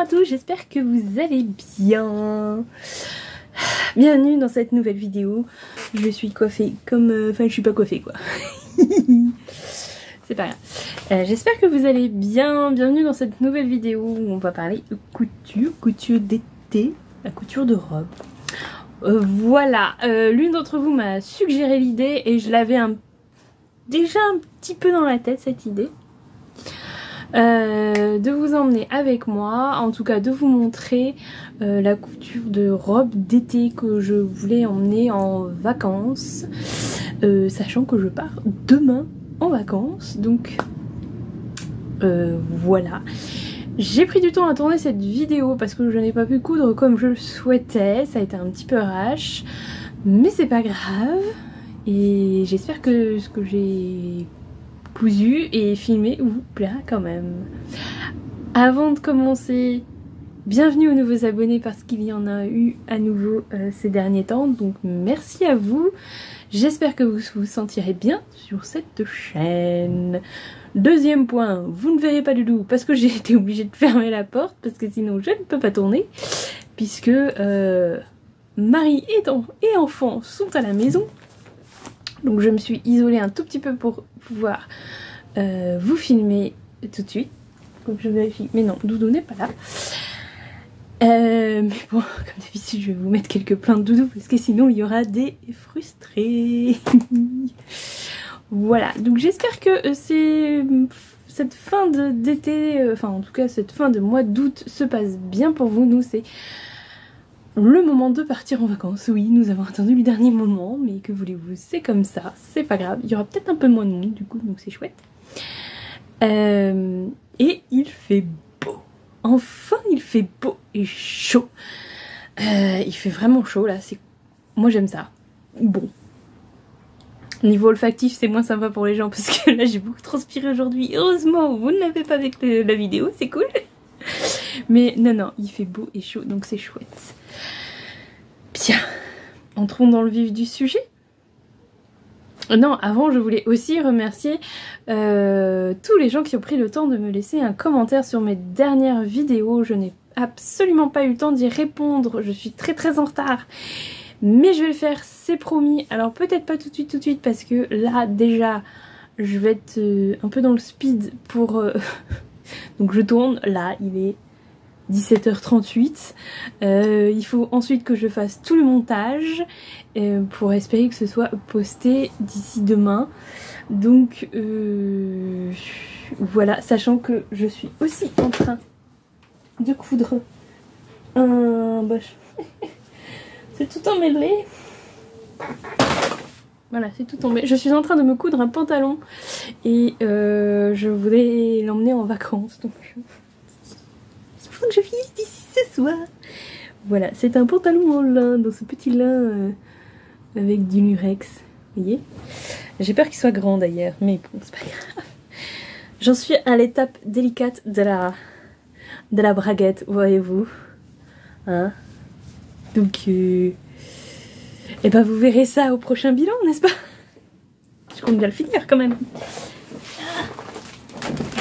tous, j'espère que vous allez bien. Bienvenue dans cette nouvelle vidéo. Je suis coiffée comme... Enfin, je suis pas coiffée quoi. C'est pas grave. J'espère que vous allez bien. Bienvenue dans cette nouvelle vidéo où on va parler de couture d'été, la couture de robe. Voilà, l'une d'entre vous m'a suggéré l'idée et je l'avais déjà un petit peu dans la tête cette idée. De vous emmener avec moi, en tout cas de vous montrer la couture de robe d'été que je voulais emmener en vacances, sachant que je pars demain en vacances, donc voilà. J'ai pris du temps à tourner cette vidéo parce que je n'ai pas pu coudre comme je le souhaitais, ça a été un petit peu rush, mais c'est pas grave, et j'espère que ce que j'ai cousu et filmé vous plaira quand même. Avant de commencer, bienvenue aux nouveaux abonnés parce qu'il y en a eu à nouveau ces derniers temps, donc merci à vous. J'espère que vous vous sentirez bien sur cette chaîne. Deuxième point, vous ne verrez pas du loup parce que j'ai été obligée de fermer la porte parce que sinon je ne peux pas tourner, puisque mari et enfants sont à la maison. Donc je me suis isolée un tout petit peu pour pouvoir vous filmer tout de suite. Donc je vérifie, mais non, Doudou n'est pas là. Mais bon, comme d'habitude, je vais vous mettre quelques plaintes de Doudou parce que sinon il y aura des frustrés. Voilà, donc j'espère que cette fin d'été, enfin en tout cas cette fin de mois d'août se passe bien pour vous. Nous, c'est le moment de partir en vacances. Oui, nous avons attendu le dernier moment, mais que voulez-vous, c'est comme ça, c'est pas grave. Il y aura peut-être un peu moins de monde du coup, donc c'est chouette. Et il fait beau. Enfin, il fait beau et chaud. Il fait vraiment chaud là. Moi j'aime ça. Bon. Niveau olfactif, c'est moins sympa pour les gens parce que là j'ai beaucoup transpiré aujourd'hui. Heureusement, vous ne l'avez pas avec la vidéo, c'est cool. Mais non, il fait beau et chaud, donc c'est chouette. Bien, entrons dans le vif du sujet. Non, avant je voulais aussi remercier tous les gens qui ont pris le temps de me laisser un commentaire sur mes dernières vidéos. Je n'ai absolument pas eu le temps d'y répondre, je suis très en retard. Mais je vais le faire, c'est promis. Alors peut-être pas tout de suite parce que là déjà je vais être un peu dans le speed pour... Donc je tourne, là il est 17h38. Il faut ensuite que je fasse tout le montage pour espérer que ce soit posté d'ici demain. Donc voilà, sachant que je suis aussi en train de coudre un... C'est tout emmêlé. Voilà, c'est tout tombé. Je suis en train de me coudre un pantalon et je voulais l'emmener en vacances. Donc il faut que je finisse d'ici ce soir. Voilà, c'est un pantalon en lin, dans ce petit lin avec du lurex. Vous voyez? J'ai peur qu'il soit grand d'ailleurs, mais bon, c'est pas grave. J'en suis à l'étape délicate de la braguette, voyez-vous. Hein? Donc, et ben vous verrez ça au prochain bilan, n'est-ce pas? Je compte bien le finir quand même.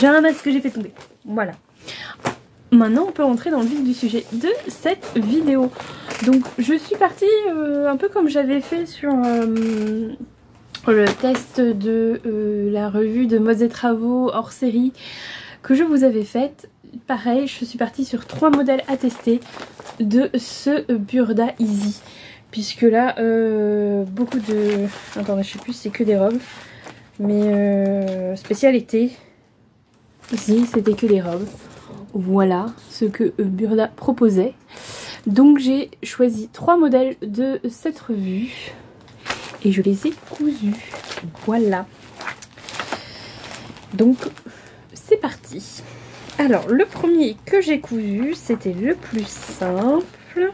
J'ai un masque que j'ai fait tomber. Voilà. Maintenant, on peut rentrer dans le vif du sujet de cette vidéo. Donc, je suis partie un peu comme j'avais fait sur le test de la revue de Modes et Travaux hors série que je vous avais faite. Pareil, je suis partie sur 3 modèles à tester de ce Burda Easy, puisque là beaucoup de... Attendez, je sais plus si c'est que des robes, mais spécial été, ici c'était que des robes. Voilà ce que Burda proposait. Donc j'ai choisi 3 modèles de cette revue et je les ai cousus. Voilà, donc c'est parti. Alors, le premier que j'ai cousu, c'était le plus simple.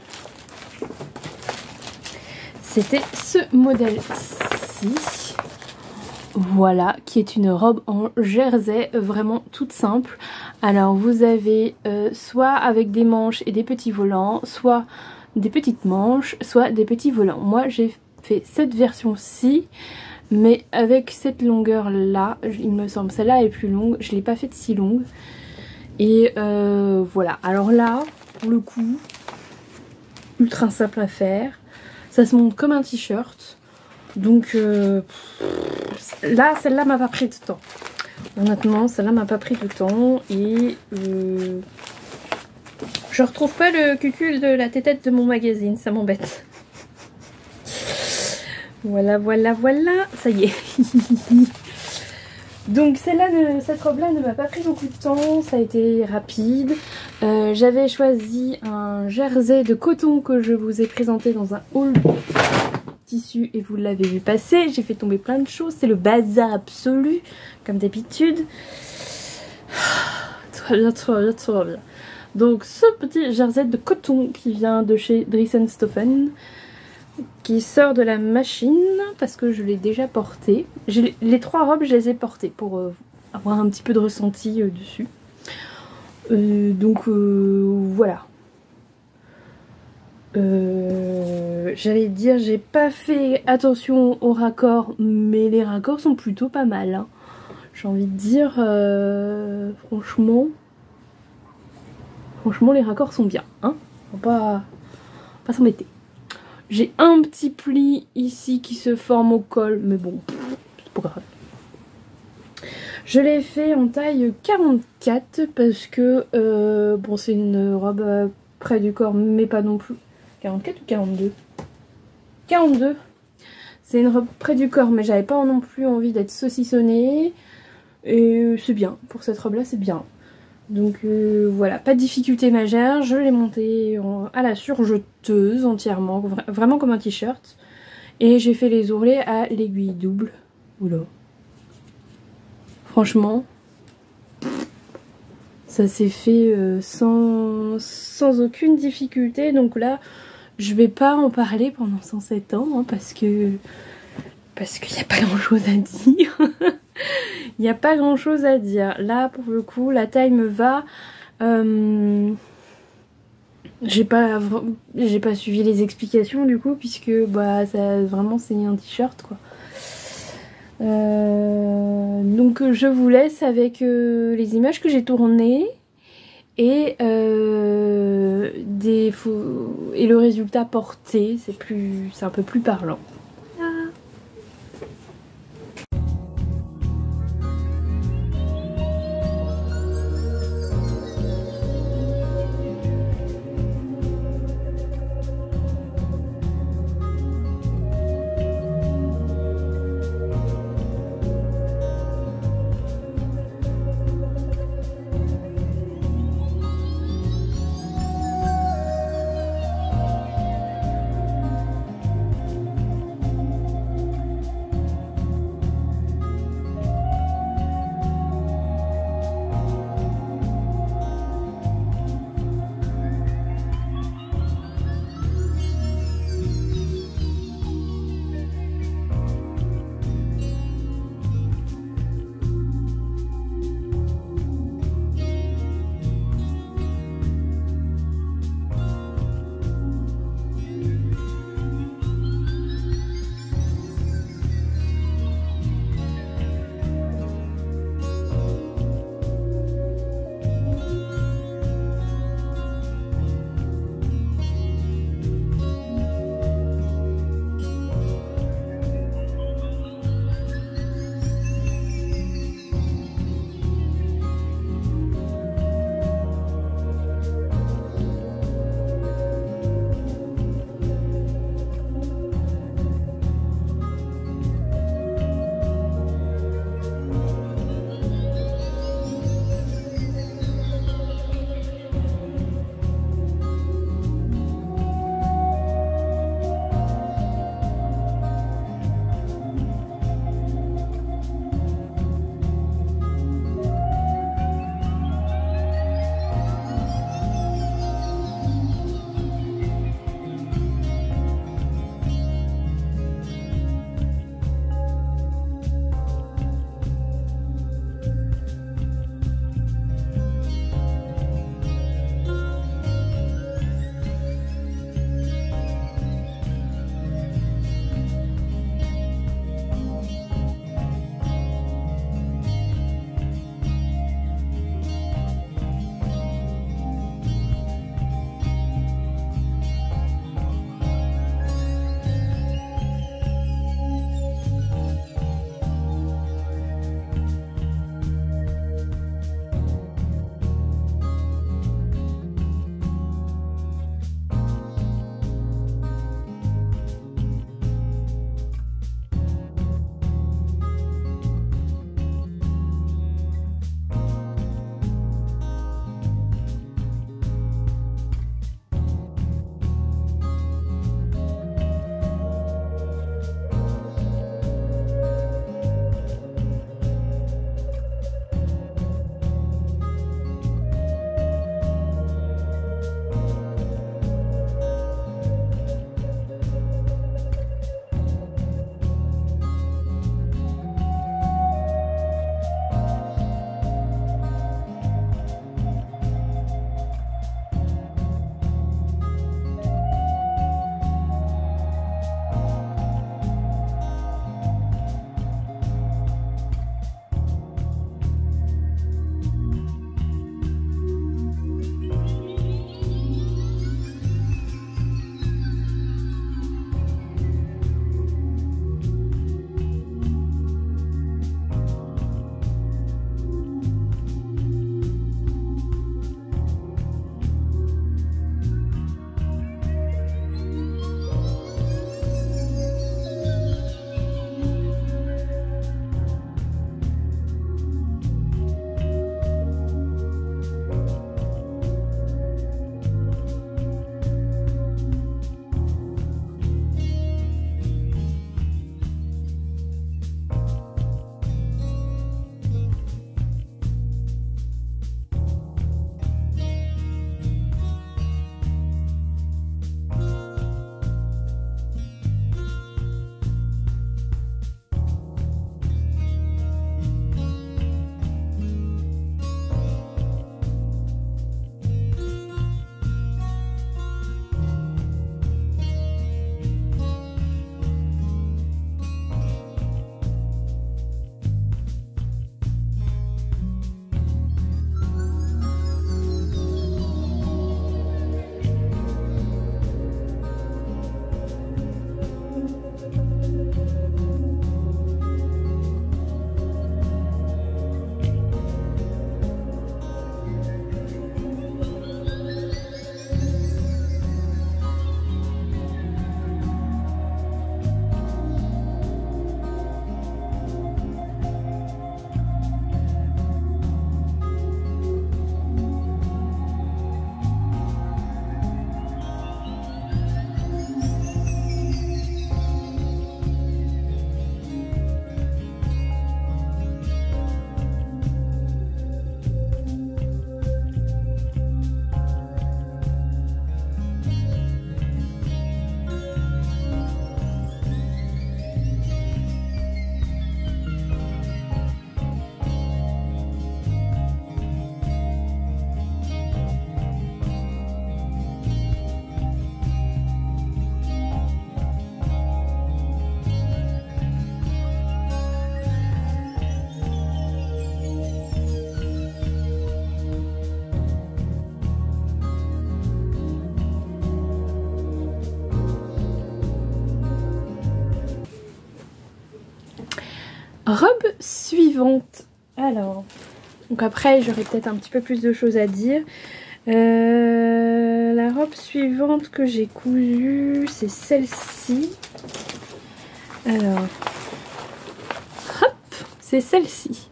C'était ce modèle-ci. Voilà, qui est une robe en jersey, vraiment toute simple. Alors, vous avez soit avec des manches et des petits volants, soit des petites manches, soit des petits volants. Moi, j'ai fait cette version-ci, mais avec cette longueur-là, il me semble. Celle-là est plus longue, je ne l'ai pas faite si longue. Et voilà, alors là, pour le coup, ultra simple à faire. Ça se monte comme un t-shirt. Donc là, celle-là m'a pas pris de temps. Honnêtement, celle-là m'a pas pris de temps. Et je retrouve pas le cucul de la tétette de mon magazine, ça m'embête. Voilà, voilà, voilà, ça y est. Donc celle-là, cette robe-là ne m'a pas pris beaucoup de temps, ça a été rapide. J'avais choisi un jersey de coton que je vous ai présenté dans un haul tissu et vous l'avez vu passer. J'ai fait tomber plein de choses, c'est le bazar absolu, comme d'habitude. Très bien, très bien, très bien. Donc ce petit jersey de coton qui vient de chez Dries&Stoffen, qui sort de la machine parce que je l'ai déjà porté. Les 3 robes, je les ai portées pour avoir un petit peu de ressenti dessus. Donc voilà. J'allais dire, j'ai pas fait attention aux raccords, mais les raccords sont plutôt pas mal. Hein. J'ai envie de dire, franchement, les raccords sont bien. Hein, on va pas s'embêter. J'ai un petit pli ici qui se forme au col, mais bon, c'est pas grave. Je l'ai fait en taille 44 parce que, bon, c'est une robe près du corps, mais pas non plus. 44 ou 42 ? 42. C'est une robe près du corps, mais j'avais pas non plus envie d'être saucissonnée. Et c'est bien, pour cette robe-là, c'est bien. Donc voilà, pas de difficulté majeure, je l'ai monté à la surjeteuse entièrement, vraiment comme un t-shirt. Et j'ai fait les ourlets à l'aiguille double. Oula. Franchement, ça s'est fait sans aucune difficulté. Donc là, je vais pas en parler pendant 107 ans, hein, parce qu'il n'y a pas grand chose à dire. Il n'y a pas grand chose à dire. Là, pour le coup, la taille me va. J'ai pas suivi les explications du coup, puisque bah ça vraiment c'est un t-shirt quoi. Donc je vous laisse avec les images que j'ai tournées et et le résultat porté. C'est un peu plus parlant. Robe suivante. Alors, donc après j'aurai peut-être un petit peu plus de choses à dire. La robe suivante que j'ai cousue, c'est celle-ci. Alors, hop, c'est celle-ci.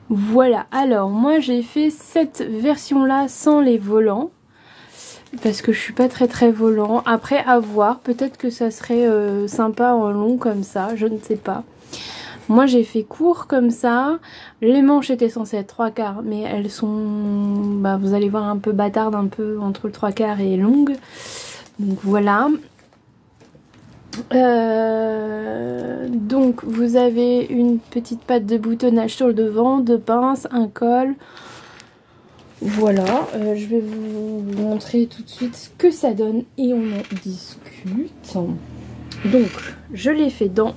Voilà, alors moi j'ai fait cette version-là sans les volants. Parce que je suis pas très volant. Après, à voir, peut-être que ça serait sympa en long comme ça, je ne sais pas. Moi j'ai fait court comme ça. Les manches étaient censées être 3/4, mais elles sont, bah, vous allez voir, un peu bâtardes, un peu entre le 3/4 et longue. Donc voilà. Donc vous avez une petite patte de boutonnage sur le devant, deux pinces, un col. Voilà, je vais vous montrer tout de suite ce que ça donne et on en discute. Donc je l'ai fait dans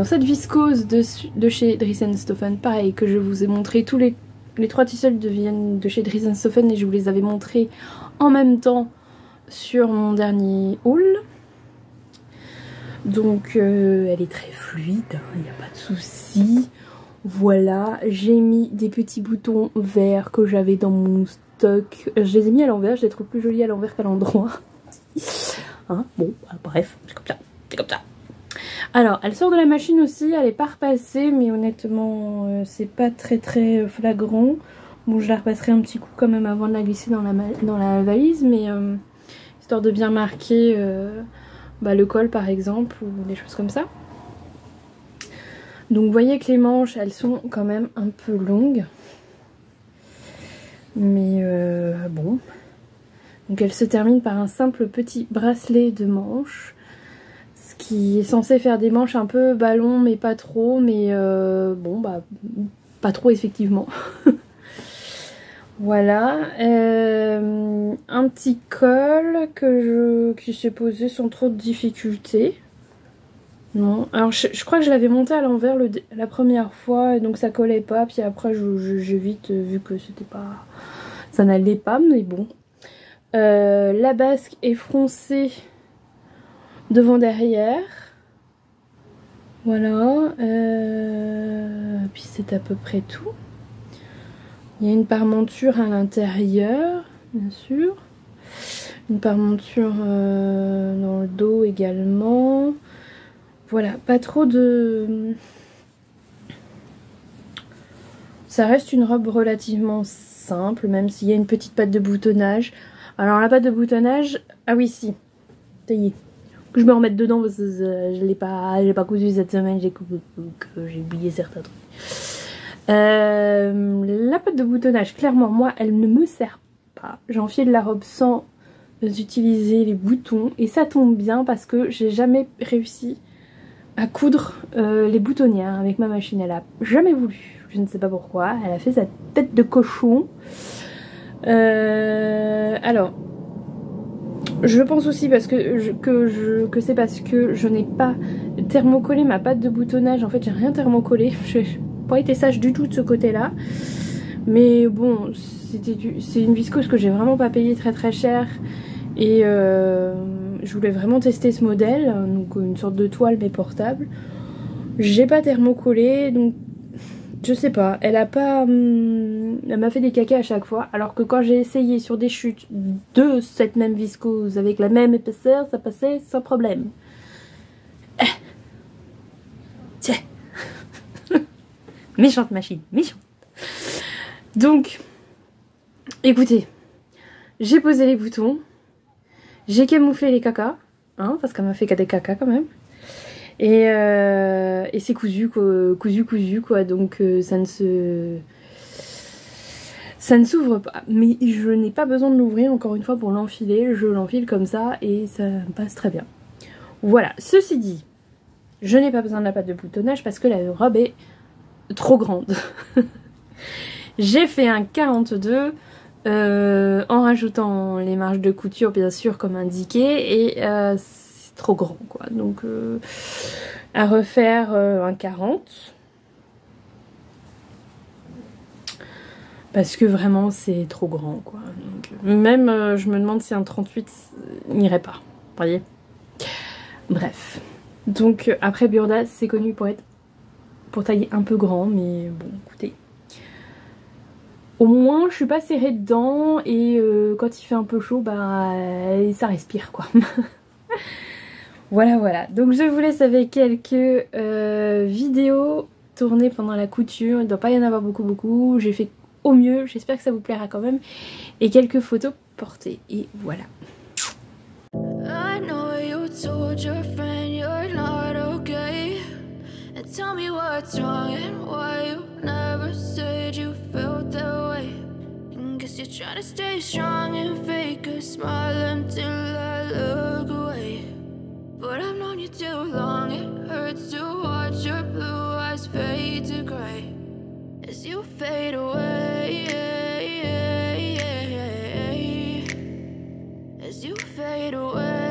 cette viscose de chez Dries & Stoffen, pareil, que je vous ai montré. Tous les 3 tisseuls viennent de chez Dries & Stoffen et je vous les avais montrés en même temps sur mon dernier haul. Donc elle est très fluide, il n'y a pas de souci. Voilà, j'ai mis des petits boutons verts que j'avais dans mon stock. Je les ai mis à l'envers, je les trouve plus jolis à l'envers qu'à l'endroit. Hein, bon, bref, c'est comme ça, c'est comme ça. Alors, elle sort de la machine aussi, elle est pas repassée, mais honnêtement, c'est pas très flagrant. Bon, je la repasserai un petit coup quand même avant de la glisser dans la valise, mais histoire de bien marquer bah, le col par exemple, ou des choses comme ça. Donc vous voyez que les manches, elles sont quand même un peu longues. Mais bon. Donc elle se termine par un simple petit bracelet de manches. Ce qui est censé faire des manches un peu ballon, mais pas trop. Mais bon, bah pas trop effectivement. Voilà. Un petit col qui s'est posé sans trop de difficultés. Non, alors je crois que je l'avais monté à l'envers la première fois, et donc ça collait pas, puis après j'ai vite vu que c'était pas, ça n'allait pas, mais bon. La basque est froncée devant derrière, voilà, puis c'est à peu près tout. Il y a une parmenture à l'intérieur, bien sûr, une parmenture dans le dos également. Voilà, pas trop de... Ça reste une robe relativement simple, même s'il y a une petite patte de boutonnage. Alors la patte de boutonnage, ah oui si, ça y est, que je me remette dedans parce que je l'ai pas cousu cette semaine, j'ai oublié certains trucs. La patte de boutonnage, clairement, moi, elle ne me sert pas. J'enfile la robe sans utiliser les boutons et ça tombe bien parce que j'ai jamais réussi à coudre les boutonnières avec ma machine. Elle a jamais voulu, je ne sais pas pourquoi. Elle a fait sa tête de cochon. Alors, je pense aussi parce que c'est parce que je n'ai pas thermocollé ma pâte de boutonnage. En fait, j'ai rien thermocollé. Je n'ai pas été sage du tout de ce côté-là. Mais bon, c'est une viscose que j'ai vraiment pas payé très cher. Et je voulais vraiment tester ce modèle, donc une sorte de toile mais portable. J'ai pas thermocollé, donc je sais pas. Elle m'a fait des cacas à chaque fois. Alors que quand j'ai essayé sur des chutes de cette même viscose avec la même épaisseur, ça passait sans problème. Tiens. Méchante machine, méchante. Donc, écoutez, j'ai posé les boutons. J'ai camouflé les cacas, hein, parce qu'elle m'a fait des cacas quand même. Et c'est cousu quoi, donc ça ne s'ouvre pas. Mais je n'ai pas besoin de l'ouvrir encore une fois pour l'enfiler, je l'enfile comme ça et ça passe très bien. Voilà, ceci dit, je n'ai pas besoin de la pâte de boutonnage parce que la robe est trop grande. J'ai fait un 42 en rajoutant les marges de couture bien sûr comme indiqué et c'est trop grand quoi, donc à refaire un 40 parce que vraiment c'est trop grand quoi. Donc, même je me demande si un 38 n'irait pas, vous voyez. Bref, Donc après Burda c'est connu pour tailler un peu grand, mais bon écoutez. Au moins je suis pas serrée dedans et quand il fait un peu chaud bah ça respire quoi. Voilà, donc je vous laisse avec quelques vidéos tournées pendant la couture. Il ne doit pas y en avoir beaucoup, j'ai fait au mieux, j'espère que ça vous plaira quand même. Et quelques photos portées, et voilà. I know you told your friend you're not okay. And tell me what's wrong and why you never said you felt that way. And guess you're trying to stay strong and fake a smile until I look away. But I've known you too long, it hurts to watch your blue eyes fade to grey as you fade away, as you fade away.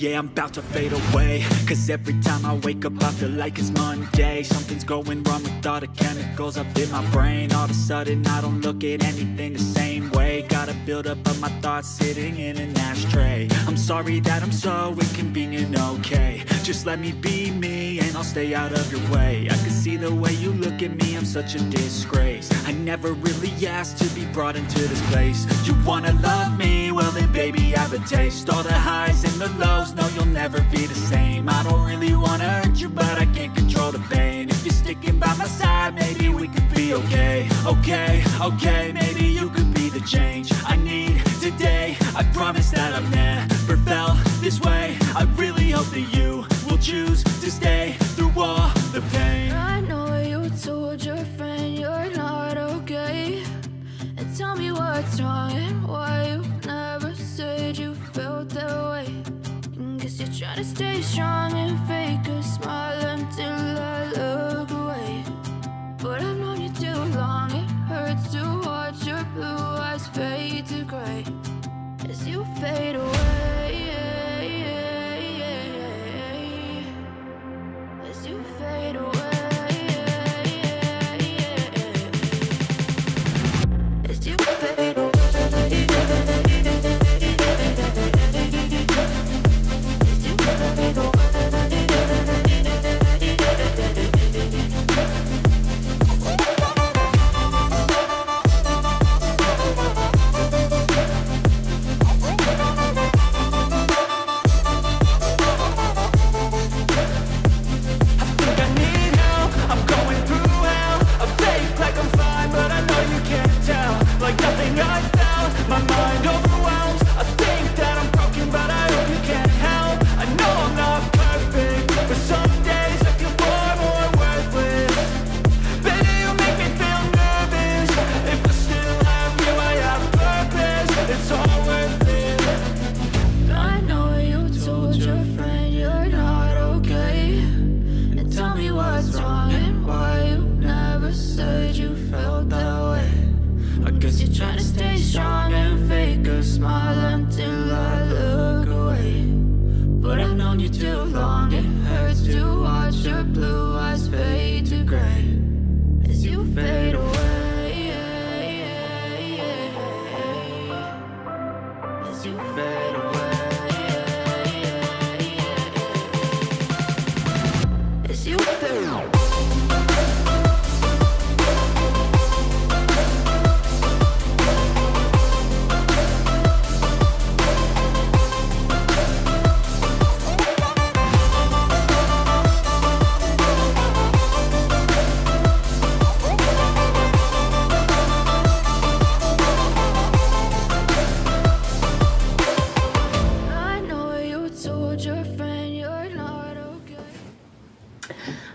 Yeah, I'm about to fade away, cause every time I wake up I feel like it's Monday. Something's going wrong with all the chemicals up in my brain. All of a sudden I don't look at anything the same way. Got a buildup of my thoughts sitting in an ashtray. I'm sorry that I'm so inconvenient, okay. Just let me be me and I'll stay out of your way. I can see the way you look at me, I'm such a disgrace. I never really asked to be brought into this place. You wanna love me? Well then baby I have a taste. All the highs and the lows, no you'll never be the same. I don't really wanna hurt you but I can't control the pain. If you're sticking by my side maybe we could be okay. Okay, maybe you could be the change I need today. I promise that I've never felt this way. I really hope that you will choose to stay through all the pain. I know you told your friend you're not okay. And tell me what's wrong and why you never said you felt that way. And guess you're trying to stay strong and fake a smile until I look away. But I've known you too long, it hurts to watch your blue eyes fade to grey as you fade away, as you fade away, as you fade away.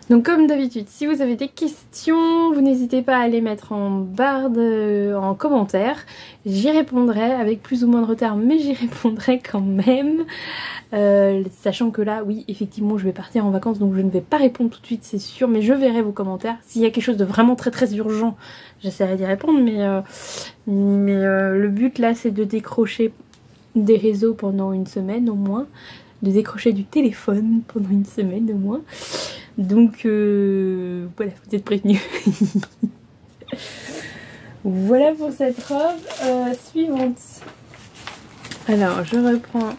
Donc comme d'habitude, si vous avez des questions, vous n'hésitez pas à les mettre en barre en commentaire. J'y répondrai avec plus ou moins de retard, mais j'y répondrai quand même. Sachant que là, oui, effectivement, je vais partir en vacances, donc je ne vais pas répondre tout de suite, c'est sûr. Mais je verrai vos commentaires. S'il y a quelque chose de vraiment très urgent, j'essaierai d'y répondre. Mais le but là, c'est de décrocher des réseaux pendant une semaine au moins. De décrocher du téléphone pendant une semaine au moins. Donc voilà, vous êtes prévenus. Voilà pour cette robe. Suivante. Alors je reprends.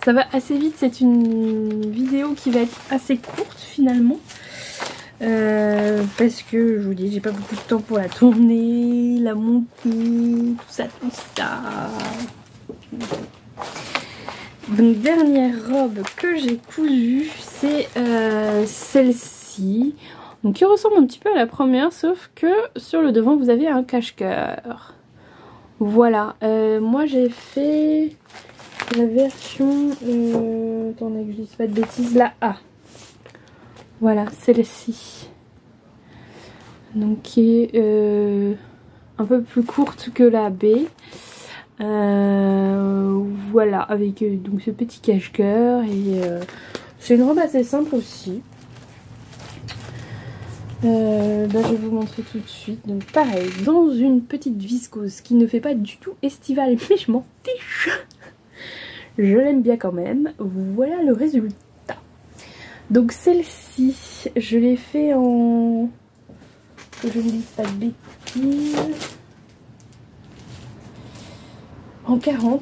Ça va assez vite, c'est une vidéo qui va être assez courte finalement. Parce que je vous dis, j'ai pas beaucoup de temps pour la tourner, la monter, tout ça, tout ça. Donc dernière robe que j'ai cousue, c'est celle-ci. Donc qui ressemble un petit peu à la première, sauf que sur le devant vous avez un cache-cœur. Voilà, moi j'ai fait la version, attendez que je dise pas de bêtises, la A. Voilà, celle-ci. Donc qui est un peu plus courte que la B. Voilà, avec donc ce petit cache-cœur. Et c'est une robe assez simple aussi. Je vais vous montrer tout de suite. Donc pareil, dans une petite viscose qui ne fait pas du tout estivale, mais je m'en fiche. Je l'aime bien quand même. Voilà le résultat. Donc celle-ci, je l'ai fait en... que je ne dise pas de bêtises. En 40.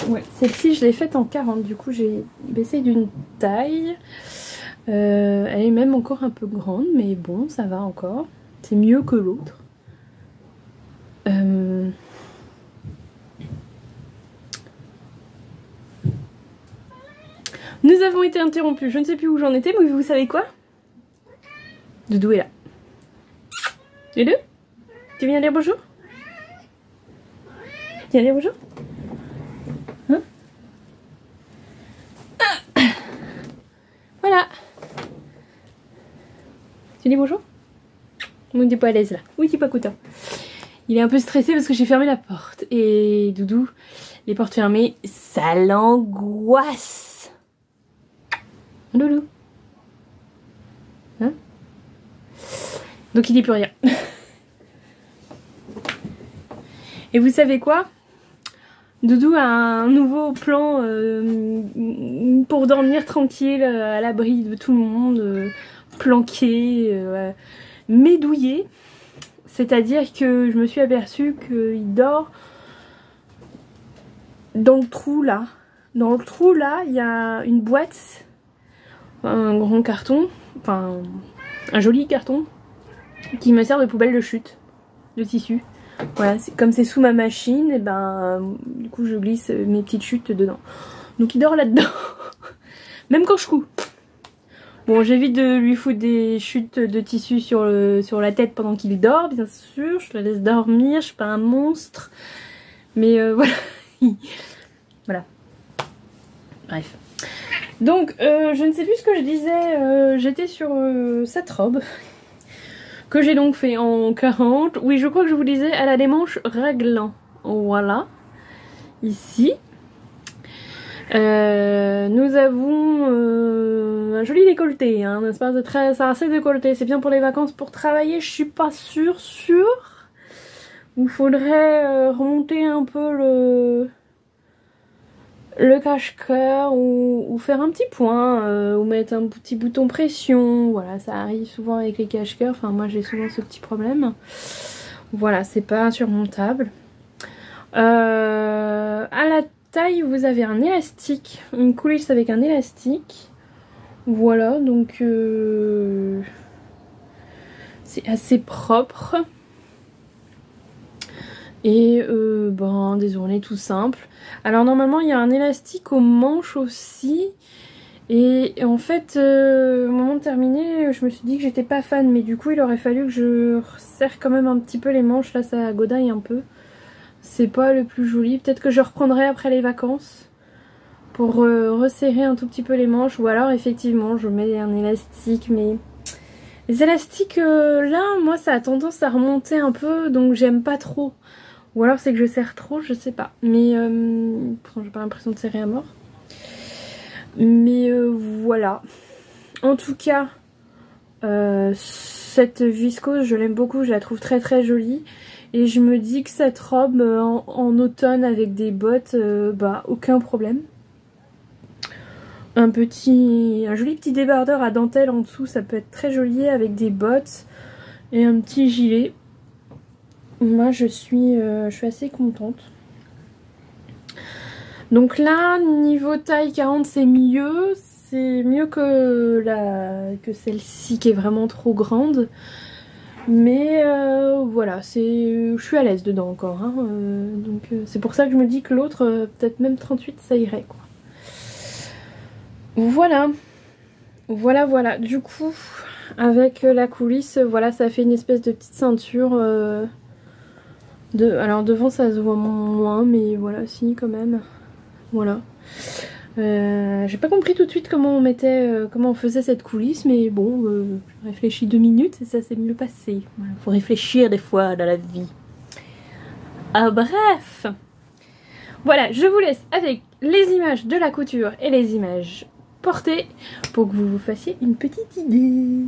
Ouais, celle-ci je l'ai faite en 40. Du coup j'ai baissé d'une taille. Elle est même encore un peu grande, mais bon, ça va encore. C'est mieux que l'autre. Nous avons été interrompus. Je ne sais plus où j'en étais, mais vous savez quoi? Doudou est là. Doudou, tu viens dire bonjour? Tu viens dire bonjour? Hein? Voilà. Tu dis bonjour? On n'est pas à l'aise là. Oui, t'es pas content. Il est un peu stressé parce que j'ai fermé la porte. Et Doudou, les portes fermées, ça l'angoisse. Doudou. Hein? Donc il dit plus rien. Et vous savez quoi? Doudou a un nouveau plan pour dormir tranquille à l'abri de tout le monde, planqué, médouillé. C'est-à-dire que je me suis aperçue qu'il dort dans le trou là. Dans le trou là, il y a une boîte, un grand carton, enfin un joli carton, qui me sert de poubelle de chute, de tissu. Voilà, comme c'est sous ma machine, et ben du coup je glisse mes petites chutes dedans. Donc il dort là-dedans, même quand je couds. Bon, j'évite de lui foutre des chutes de tissu sur la tête pendant qu'il dort, bien sûr. Je le laisse dormir, je suis pas un monstre. Mais voilà. Voilà. Bref. Donc, je ne sais plus ce que je disais. J'étais sur cette robe. Que j'ai donc fait en 40. Oui, je crois que je vous disais, elle a des manches raglan. Voilà. Ici. Nous avons un joli décolleté, hein, un espace de très assez décolleté. C'est bien pour les vacances. Pour travailler, je suis pas sûre. Il faudrait remonter un peu le cache-cœur ou faire un petit point ou mettre un petit bouton pression. Voilà, ça arrive souvent avec les cache-cœurs. Enfin, moi j'ai souvent ce petit problème. Voilà, c'est pas insurmontable. À la taille, vous avez un élastique, une coulisse avec un élastique. Voilà, donc c'est assez propre. Et des ourlets tout simples. Alors normalement il y a un élastique aux manches aussi. Et en fait au moment de terminer je me suis dit que j'étais pas fan. Mais du coup il aurait fallu que je resserre quand même un petit peu les manches. Là ça godaille un peu. C'est pas le plus joli. Peut-être que je reprendrai après les vacances. Pour resserrer un tout petit peu les manches. Ou alors effectivement je mets un élastique. Mais les élastiques là moi ça a tendance à remonter un peu. Donc j'aime pas trop. Ou alors c'est que je serre trop, je sais pas. Mais j'ai pas l'impression de serrer à mort. Mais voilà. En tout cas, cette viscose, je l'aime beaucoup. Je la trouve très très jolie. Et je me dis que cette robe en automne avec des bottes, aucun problème. Un joli petit débardeur à dentelle en dessous, ça peut être très joli avec des bottes et un petit gilet. Moi je suis assez contente. Donc là, niveau taille 40, c'est mieux. C'est mieux que celle-ci qui est vraiment trop grande. Mais voilà, je suis à l'aise dedans encore. Hein, donc c'est pour ça que je me dis que l'autre, peut-être même 38, ça irait quoi. Voilà. Voilà. Du coup, avec la coulisse, voilà, ça fait une espèce de petite ceinture. Alors devant, ça se voit moins, mais voilà, si quand même. Voilà. J'ai pas compris tout de suite comment on faisait cette coulisse, mais bon, j'ai réfléchi 2 minutes et ça s'est mieux passé. Voilà, faut réfléchir des fois dans la vie. Ah bref, voilà, je vous laisse avec les images de la couture et les images portées pour que vous vous fassiez une petite idée.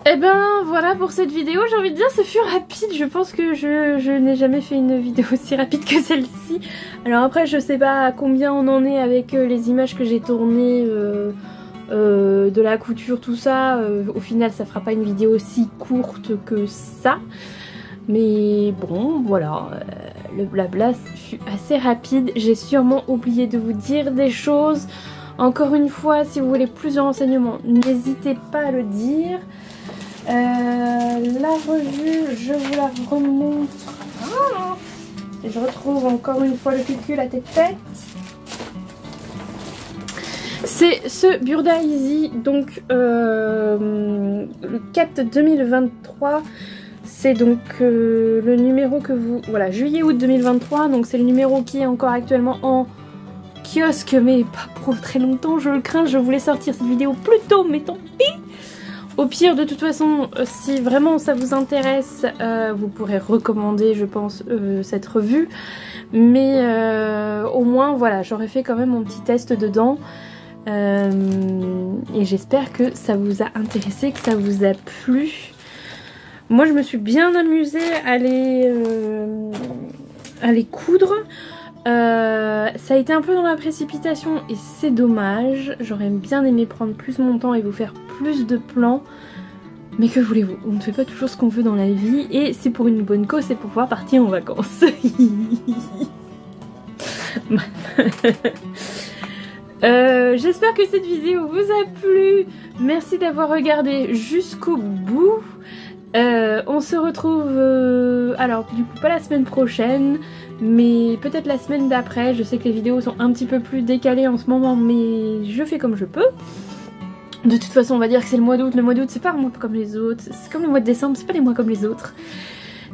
Et ben voilà pour cette vidéo, j'ai envie de dire ce fut rapide, je pense que je n'ai jamais fait une vidéo aussi rapide que celle-ci. Alors après je sais pas à combien on en est avec les images que j'ai tournées de la couture tout ça, au final ça fera pas une vidéo aussi courte que ça. Mais bon voilà, le blabla fut assez rapide, j'ai sûrement oublié de vous dire des choses. Encore une fois, si vous voulez plus de renseignements, n'hésitez pas à le dire. La revue, je vous la remontre. Et je retrouve encore une fois le cul à tête. C'est ce Burda Easy, donc le 4 2023. C'est donc le numéro que vous... Voilà, juillet-août 2023. Donc c'est le numéro qui est encore actuellement en kiosque, mais pas pour très longtemps, je le crains. Je voulais sortir cette vidéo plus tôt, mais tant pis. Au pire, de toute façon, si vraiment ça vous intéresse, vous pourrez recommander, je pense, cette revue. Mais au moins, voilà, j'aurais fait quand même mon petit test dedans. Et j'espère que ça vous a intéressé, que ça vous a plu. Moi, je me suis bien amusée à les coudre. Ça a été un peu dans la précipitation et c'est dommage. J'aurais bien aimé prendre plus mon temps et vous faire plus de plans. Mais que voulez-vous, on ne fait pas toujours ce qu'on veut dans la vie. Et c'est pour une bonne cause, c'est pour pouvoir partir en vacances. J'espère que cette vidéo vous a plu. Merci d'avoir regardé jusqu'au bout. On se retrouve alors du coup pas la semaine prochaine mais peut-être la semaine d'après. Je sais que les vidéos sont un petit peu plus décalées en ce moment mais je fais comme je peux. De toute façon on va dire que c'est le mois d'août. Le mois d'août c'est pas un mois comme les autres, c'est comme le mois de décembre, c'est pas les mois comme les autres.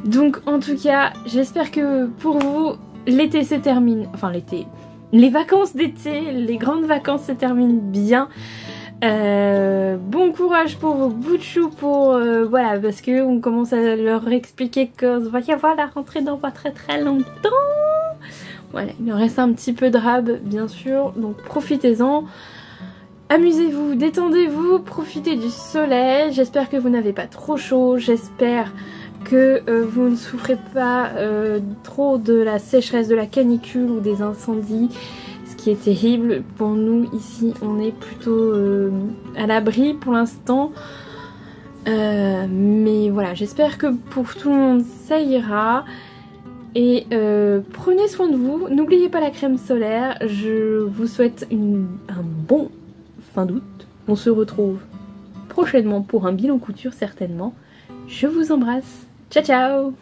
Donc en tout cas j'espère que pour vous l'été se termine, enfin l'été, les vacances d'été, les grandes vacances se terminent bien. Bon courage pour vos bouts de chou pour voilà, parce que on commence à leur expliquer que va y avoir la rentrée dans pas très longtemps. Voilà, il en reste un petit peu de rab bien sûr, donc profitez-en. Amusez-vous, détendez-vous, profitez du soleil. J'espère que vous n'avez pas trop chaud, j'espère que vous ne souffrez pas trop de la sécheresse, de la canicule ou des incendies. Qui est terrible. Pour nous ici on est plutôt à l'abri pour l'instant, mais voilà, j'espère que pour tout le monde ça ira et prenez soin de vous, n'oubliez pas la crème solaire. Je vous souhaite un bon fin d'août, on se retrouve prochainement pour un bilan couture certainement. Je vous embrasse, ciao ciao.